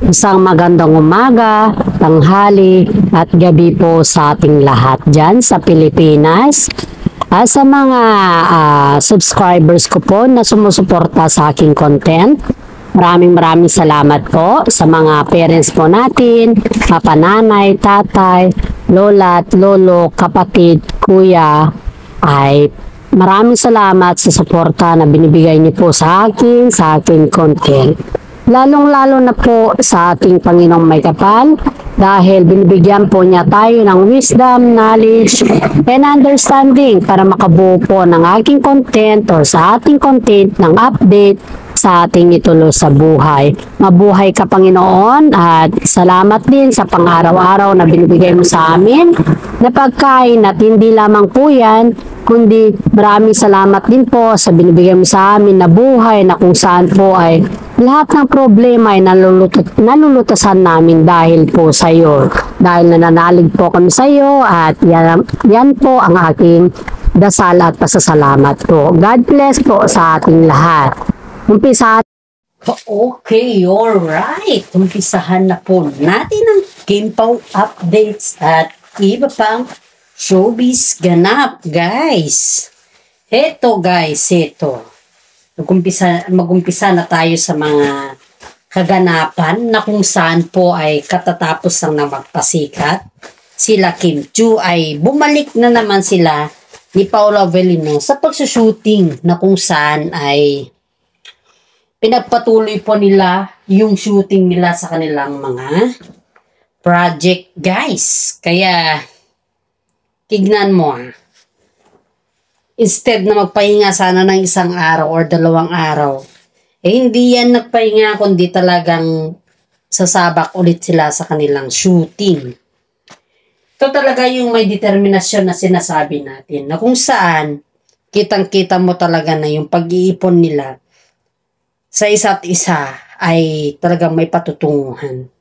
Isang magandang umaga, tanghali at gabi po sa ating lahat dyan sa Pilipinas. Sa mga subscribers ko po na sumusuporta sa aking content, maraming salamat po sa mga parents po natin, papananay, tatay, lola at lolo, kapatid, kuya, ay maraming salamat sa suporta na binibigay niyo po sa aking content. Lalong-lalo na po sa ating Panginoong may kapal dahil binibigyan po niya tayo ng wisdom, knowledge, and understanding para makabuo po ng aking content or sa ating content ng update sa ating itulo sa buhay. Mabuhay ka Panginoon at salamat din sa pang-araw-araw na binibigay mo sa amin na pagkain at hindi lamang po yan, kundi maraming salamat din po sa binibigay mo sa amin na buhay na kung saan po ay lahat ng problema ay nalulutasan namin dahil po sa iyo. Dahil nananalig po kami sa iyo at yan po ang aking dasal at pasasalamat po. God bless po sa ating lahat. Umpisa. Okay, alright. Umpisahan na po natin ang Kimpaw updates at iba pang showbiz ganap, guys. Heto guys, Mag-umpisa na tayo sa mga kaganapan na kung saan po ay katatapos lang na magpasikat. Sila Kim Chiu ay bumalik na naman sila ni Paolo Avellino sa pagsushooting na kung saan ay pinagpatuloy po nila yung shooting nila sa kanilang mga project, guys. Kaya tignan mo instead na magpahinga sana ng isang araw or 2 araw, hindi yan nagpahinga kundi talagang sasabak ulit sila sa kanilang shooting. Ito talaga yung may determinasyon na sinasabi natin na kung saan kitang-kita mo talaga na yung pag-iipon nila sa isa't isa ay talagang may patutunguhan.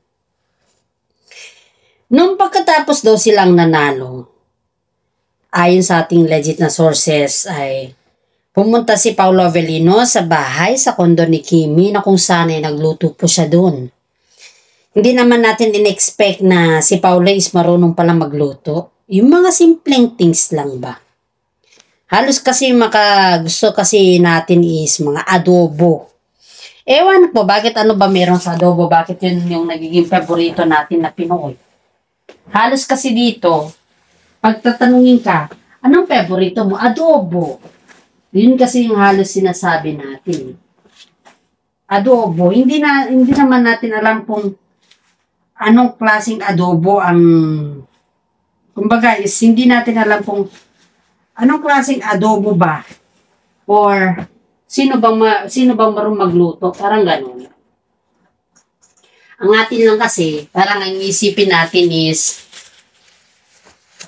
Nung pagkatapos daw silang nanalo, ayon sa ating legit na sources ay pumunta si Paolo Avellino sa bahay sa kondo ni Kimi na kung saan ay nagluto po siya doon. Hindi naman natin in-expect na si Paolo is marunong pala magluto. Yung mga simpleng things lang ba. Halos kasi gusto kasi natin is mga adobo. Ewan po, bakit ano ba meron sa adobo? Bakit yun yung nagiging favorito natin na Pinoy? Halos kasi dito, pagtatanungin ka, anong favorito mo? Adobo. Yun kasi yung halos sinasabi natin. Adobo. Hindi naman natin alam kung anong klaseng adobo ang, kumbaga is hindi natin alam kung anong klaseng adobo ba or sino bang marunong magluto? Parang ganun. Ang atin lang kasi, parang ang isipin natin is,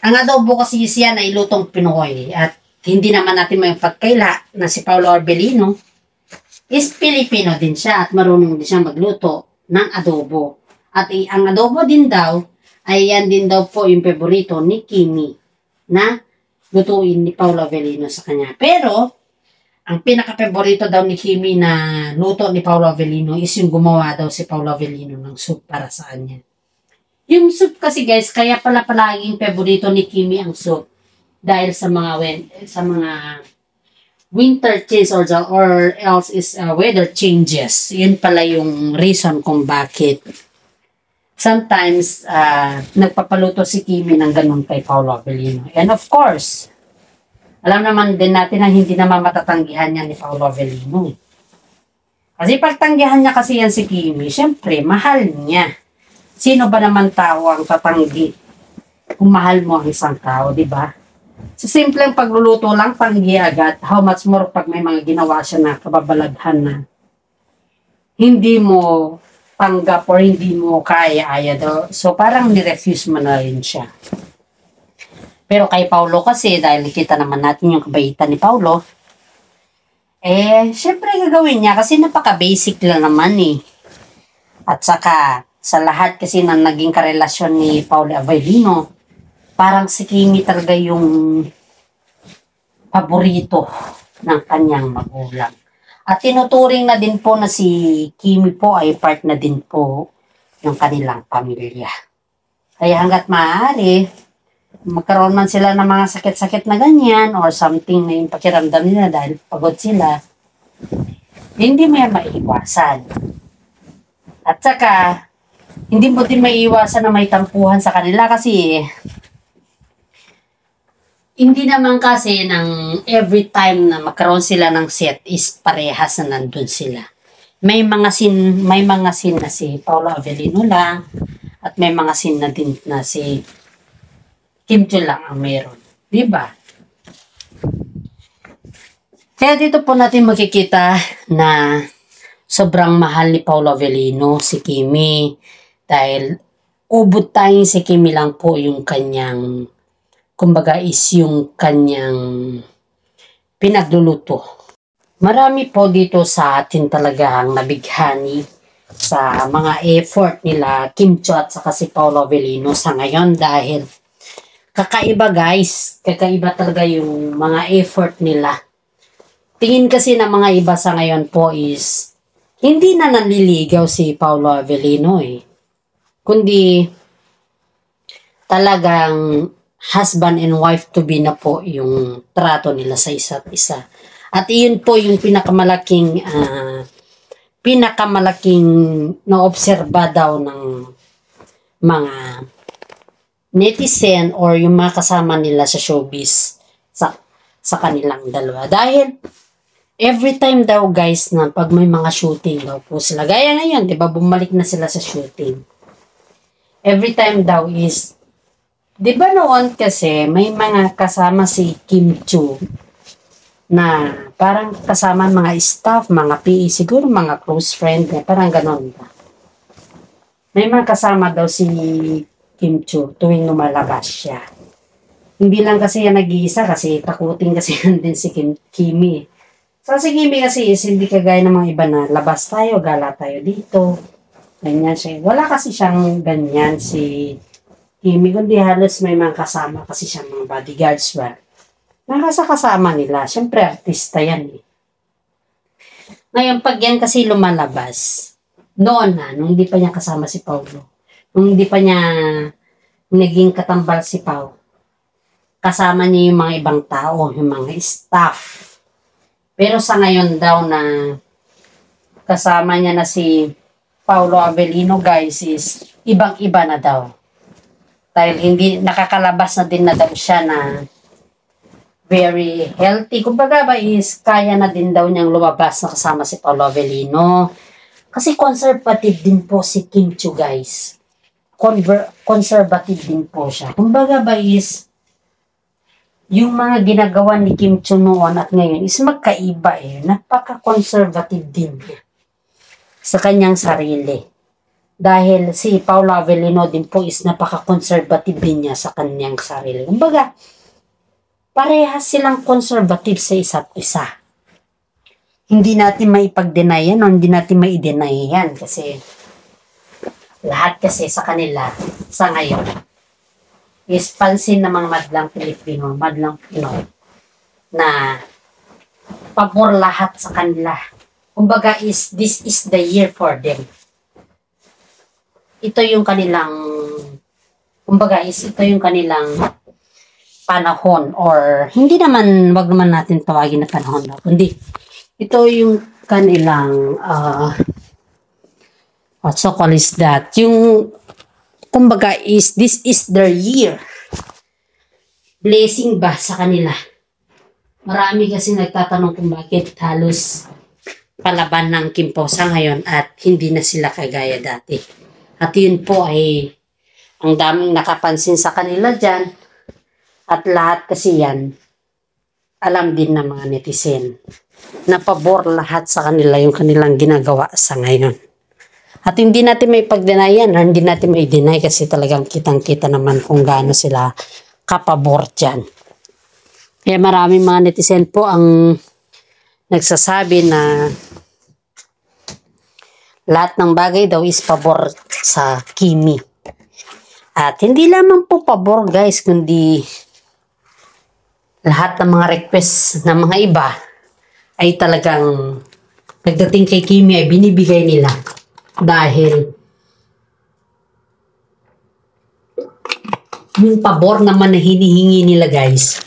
ang adobo kasi yan ay lutong Pinoy. At hindi naman natin may pagkaila na si Paolo Avellino is Pilipino din siya at marunong din siya magluto ng adobo. At ang adobo din daw, ay yan din daw po yung favorito ni Kimi na lutuin ni Paolo Avellino sa kanya. Pero, ang pinaka-favorito daw ni Kimi na luto ni Paolo Avellino is yung gumawa daw si Paolo Avellino ng soup para sa kanya. Yung soup kasi guys, kaya pala palaging favorito ni Kimi ang soup dahil sa mga winter change or else is weather changes. Yun pala yung reason kung bakit sometimes nagpapaluto si Kimi ng ganun kay Paolo Avellino. And of course, alam naman din natin na hindi naman matatanggihan niya ni Paolo Avellino. Kasi pagtanggihan niya kasi yan si Kimi, syempre, mahal niya. Sino ba naman tao ang tatanggi kung mahal mo ang isang tao, di ba? Sa simpleng pagluluto lang, tanggi agad. How much more pag may mga ginawa siya na kababalaghan na hindi mo tanggap or hindi mo kaya-aya daw. So, parang nirefuse mo na rin siya. Pero kay Paulo kasi, dahil nakita naman natin yung kabaitan ni Paulo, syempre gagawin niya kasi napaka-basic lang naman eh. At saka, sa lahat kasi na naging karelasyon ni Paolo Avellino, parang si Kimi talaga yung paborito ng kanyang magulang. At tinuturing na din po na si Kimi po ay part na din po yung kanilang pamilya. Kaya hanggat maaari, magkaroon man sila ng mga sakit-sakit na ganyan or something na yung pakiramdam nila dahil pagod sila, hindi mo yan maiiwasan. At saka, hindi mo din maiiwasan na may tampuhan sa kanila kasi hindi naman kasi ng every time na magkaroon sila ng set is parehas na nandun sila. May mga scene na si Paolo Avellino lang at may mga scene na din na si Kim Chiu lang ang meron. Diba? Kaya dito po natin makikita na sobrang mahal ni Paolo Avellino si Kimi dahil ubod tayong si Kimi lang po yung kanyang, kumbaga is yung kanyang pinagluluto. Marami po dito sa atin talaga ang nabighani sa mga effort nila Kim Chiu at saka si Paolo Avellino sa ngayon dahil kakaiba guys, kakaiba talaga yung mga effort nila. Tingin kasi ng mga iba sa ngayon po is hindi na nanliligaw si Paolo Avellino kundi talagang husband and wife to be na po yung trato nila sa isa't isa. At iyon po yung pinakamalaking naobserba daw ng mga netizen or yung mga kasama nila sa showbiz sa kanilang dalawa. Dahil every time daw guys na pag may mga shooting daw po sila, gaya ngayon, 'di ba, bumalik na sila sa shooting. Every time daw is, 'di ba noon kasi may mga kasama si Kim Chiu na parang kasama mga staff, mga PE, siguro mga close friend, parang ganon ba. May mga kasama daw si Kim Chiu tuwing lumalabas siya. Hindi lang kasi yan nag-iisa kasi takutin kasi yan din si Kimi. So si Kimi kasi is hindi kagaya ng mga iba na labas tayo, gala tayo dito. Ganyan siya. Wala kasi siyang ganyan si Kimi, kundi halos may mga kasama kasi siyang mga bodyguards ba. Nakasakasama nila. Siyempre, artista yan Ngayon, pag yan kasi lumalabas, noon na, nung hindi pa niya kasama si Paulo, nung hindi pa niya naging katambal si Pau, kasama niya yung mga ibang tao, yung mga staff. Pero sa ngayon daw na kasama niya na si Paolo Avellino, guys, is ibang-iba na daw. Dahil hindi, nakakalabas na din na daw siya na very healthy. Kumbaga ba is kaya na din daw niyang lumabas na kasama si Paolo Avellino. Kasi conservative din po si Kim Chiu, guys. Conservative din po siya. Kumbaga ba is yung mga ginagawa ni Kim Chiu noon at ngayon is magkaiba Napaka-conservative din niya sa kanyang sarili. Dahil si Paolo Avellino din po is napaka-conservative din niya sa kanyang sarili. Kumbaga, parehas silang conservative sa isa't isa. Hindi natin maipag-deny yan o hindi natin mai-deny yan kasi lahat kasi sa kanila sa ngayon is pansin ng mga madlang Pilipino, madlang Pinoy na pabor lahat sa kanila. Kumbaga is this is the year for them. Ito yung kanilang, kumbaga is ito yung kanilang panahon or hindi naman, wag naman natin tawagin na panahon kundi ito yung kanilang what so called is that yung kumbaga is this is their year. Blessing ba sa kanila? Marami kasi nagtatanong kung bakit halos palaban ng Kim Pao sa ngayon at hindi na sila kagaya dati. At yun po ay ang daming nakapansin sa kanila dyan. At lahat kasi yan, alam din ng mga netizen na pabor lahat sa kanila yung kanilang ginagawa sa ngayon. At hindi natin may pag-deny yan, hindi natin may deny kasi talagang kitang-kita naman kung gaano sila kapabor dyan. Kaya maraming mga netizen po ang nagsasabi na lahat ng bagay daw is pabor sa Kimi. At hindi lamang po pabor guys, kundi lahat ng mga request ng mga iba ay talagang pagdating kay Kimi ay binibigay nila dahil yung pabor naman na hinihingi nila, guys.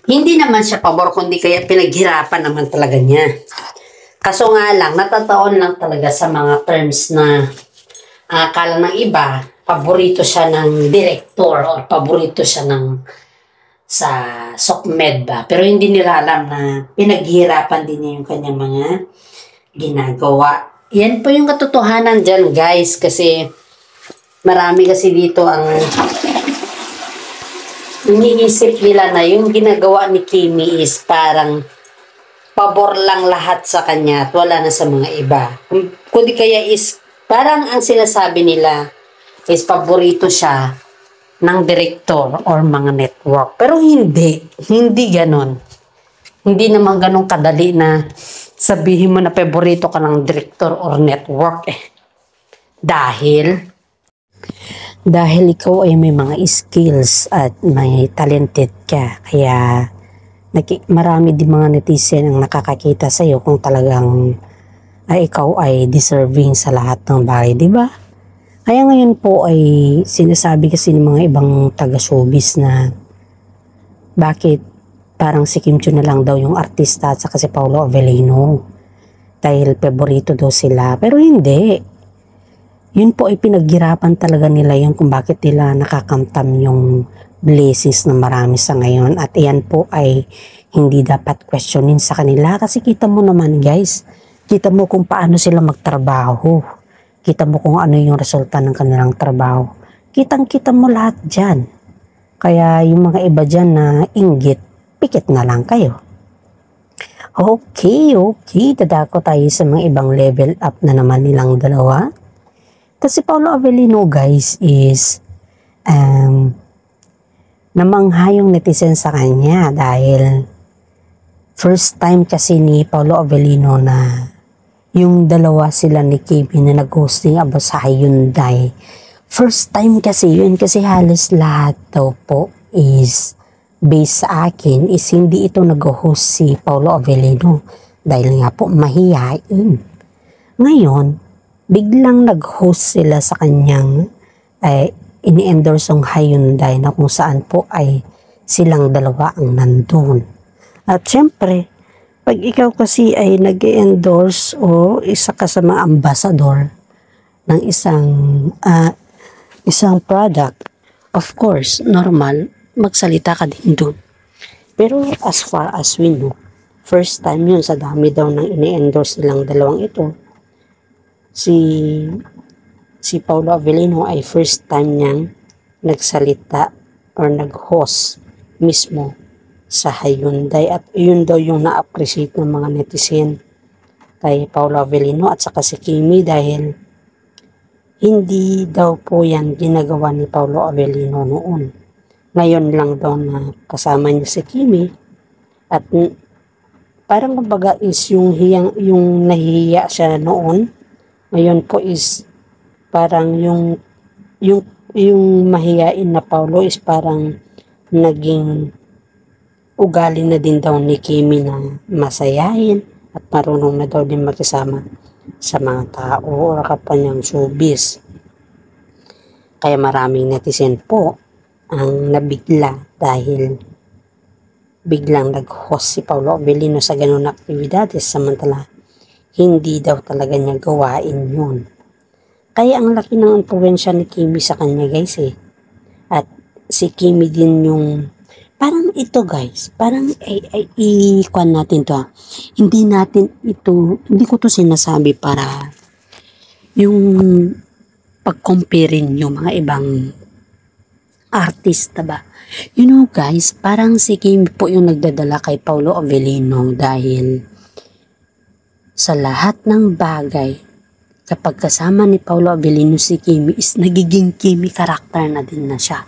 Hindi naman siya pabor, kundi kaya pinaghirapan naman talaga niya. Kaso nga lang, natataon lang talaga sa mga terms na akala ng iba, paborito siya ng director or paborito siya sa SOCMED ba. Pero hindi nila alam na pinaghirapan din niya yung kanyang mga ginagawa. Yan po yung katotohanan dyan, guys, kasi marami kasi dito ang iniisip nila na yung ginagawa ni Kimi is parang pabor lang lahat sa kanya at wala na sa mga iba. Kundi kaya is parang ang sinasabi nila is paborito siya ng director or mga network. Pero hindi ganon. Hindi naman ganon kadali na sabihin mo na paborito ka ng director or network Dahil ikaw ay may mga skills at may talented ka. Kaya marami din mga netizen ang nakakakita sa iyo kung talagang ikaw ay deserving sa lahat ng bagay, di ba? Kaya ngayon po ay sinasabi kasi ng mga ibang taga-showbiz na bakit parang si Kim Chiu na lang daw yung artista at saka si Paolo Avellino dahil paborito daw sila. Pero hindi. Yun po ay pinaghirapan talaga nila yun kung bakit nila nakakamtam yung blessings na marami sa ngayon. At iyan po ay hindi dapat questionin sa kanila kasi kita mo naman, guys, kita mo kung paano sila magtrabaho. Kita mo kung ano yung resulta ng kanilang trabaho. Kitang-kita mo lahat dyan. Kaya yung mga iba dyan na inggit, pikit na lang kayo. Okay. Dadako tayo sa mga ibang level up na naman nilang dalawa. Kasi Paolo Avellino, guys, is namangha yung netizen sa kanya dahil first time kasi ni Paolo Avellino na yung dalawa sila ni Kimi na nag-hosting about sa Hyundai. First time kasi yun kasi halos lahat daw po is based sa akin is hindi ito nag-host si Paolo Avellino dahil nga po mahihain. Ngayon, biglang nag-host sila sa kanyang ini-endorse ang Hyundai na kung saan po ay silang dalawa ang nandun. At syempre, pag ikaw kasi ay nag-endorse o isa ka sa mga ambassador ng isang product, of course, normal, magsalita ka din dun. Pero as far as we know, first time yun sa dami daw ng ini-endorse nilang dalawang ito, si Paolo Avellino ay first time niyang nagsalita or nag-host mismo sa Hyundai at yun daw yung na-appreciate ng mga netizen kay Paolo Avellino at saka si Kimi dahil hindi daw po yan ginagawa ni Paolo Avellino noon. Ngayon lang daw na kasama niya si Kimi at parang kumbaga is yung nahihiya siya noon. Ngayon po is parang yung mahiyain na Paolo is parang naging ugali na din daw ni Kimi na masayahin at marunong na daw din makisama sa mga tao o kapanyang showbiz. Kaya maraming netizen po ang nabigla dahil biglang nag-host si Paolo Avellino sa ganun aktibidades samantala hindi daw talaga niya gawain yun. Kaya ang laki ng impluwensya ni Kimi sa kanya, guys At si Kimi din yung parang ito, guys. Parang i-kuan natin to Hindi ko to sinasabi para yung pag-comparein yung mga ibang artista ba. You know, guys, parang si Kimi po yung nagdadala kay Paolo Avellino dahil sa lahat ng bagay, kapag kasama ni Paolo Avellino si Kimi is nagiging Kimi karakter na din na siya.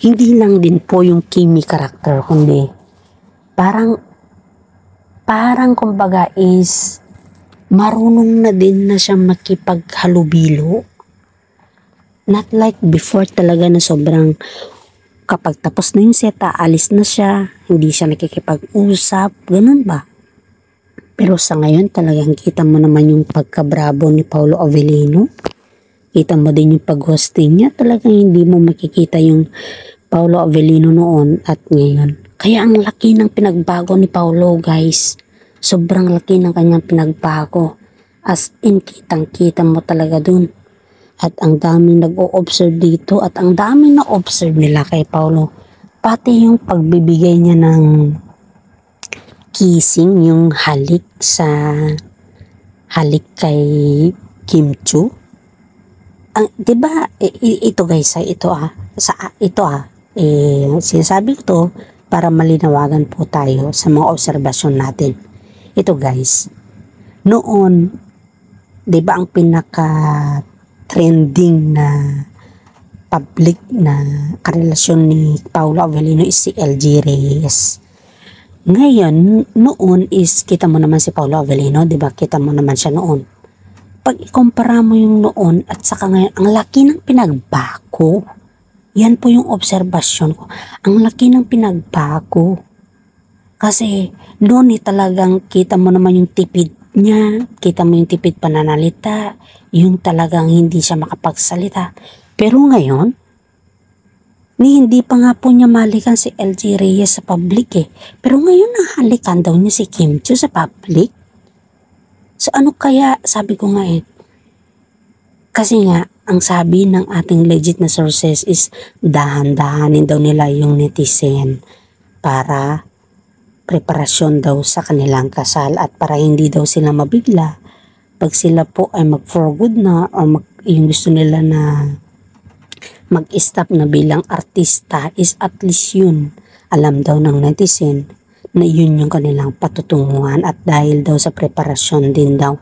Hindi lang din po yung Kimi karakter, kundi parang kumbaga is marunong na din na siya makipaghalubilo. Not like before talaga na sobrang kapag tapos na yung set, alis na siya, hindi siya nakikipag-usap, ganun ba? Pero sa ngayon talagang kita mo naman yung pagkabrabo ni Paolo Avellino. Kita mo din yung pag-hosting niya. Talagang hindi mo makikita yung Paolo Avellino noon at ngayon. Kaya ang laki ng pinagbago ni Paolo, guys. Sobrang laki ng kanyang pinagbago. As in, kitang-kita mo talaga dun. At ang daming nag-o-observe dito at ang daming na-observe nila kay Paolo. Pati yung pagbibigay niya ng kissing, yung halik kay Kim Chu. Di ba ito guys, sinasabi ko to para malinawagan po tayo sa mga obserbasyon natin. Ito guys, noon, di ba ang pinaka trending na public na karelasyon ni Paolo Avellino is si LG Reyes. Ngayon, noon is kita mo naman si Paolo Avellino, di ba? Kita mo naman siya noon. Pag ikumpara mo yung noon at saka ngayon, ang laki ng pinagbago. Yan po yung obserbasyon ko. Ang laki ng pinagbago. Kasi noon talagang kita mo naman yung tipid niya, kita mo yung tipid pananalita, yung talagang hindi siya makapagsalita. Pero ngayon, hindi pa nga po niya mahalikan si LG Reyes sa public eh. Pero ngayon nahalikan daw niya si Kim Chu sa public. So ano kaya, sabi ko nga kasi nga, ang sabi ng ating legit na sources is dahan-dahanin daw nila yung netizen para preparasyon daw sa kanilang kasal at para hindi daw sila mabigla pag sila po ay mag-for good na o yung gusto nila na mag-stop na bilang artista is at least yun. Alam daw ng netizen na yun yung kanilang patutunguhan at dahil daw sa preparasyon din daw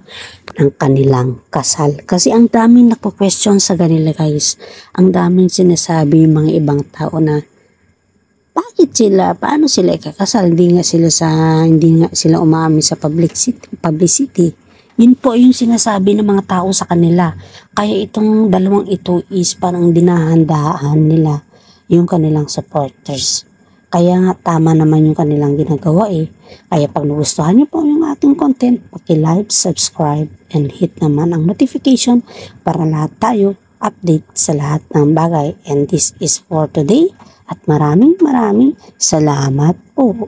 ng kanilang kasal. Kasi ang daming nagpo-question sa kanila guys. Ang daming sinasabi yung mga ibang tao na paano sila ikakasal? Hindi nga sila umaamin sa publicity. Yun po yung sinasabi ng mga tao sa kanila. Kaya itong dalawang ito is parang dinahandaan nila yung kanilang supporters. Kaya nga tama naman yung kanilang ginagawa eh. Kaya pag nagustuhan niyo po yung ating content, paki-like, subscribe, and hit naman ang notification para lahat tayo update sa lahat ng bagay. And this is for today. At maraming salamat po.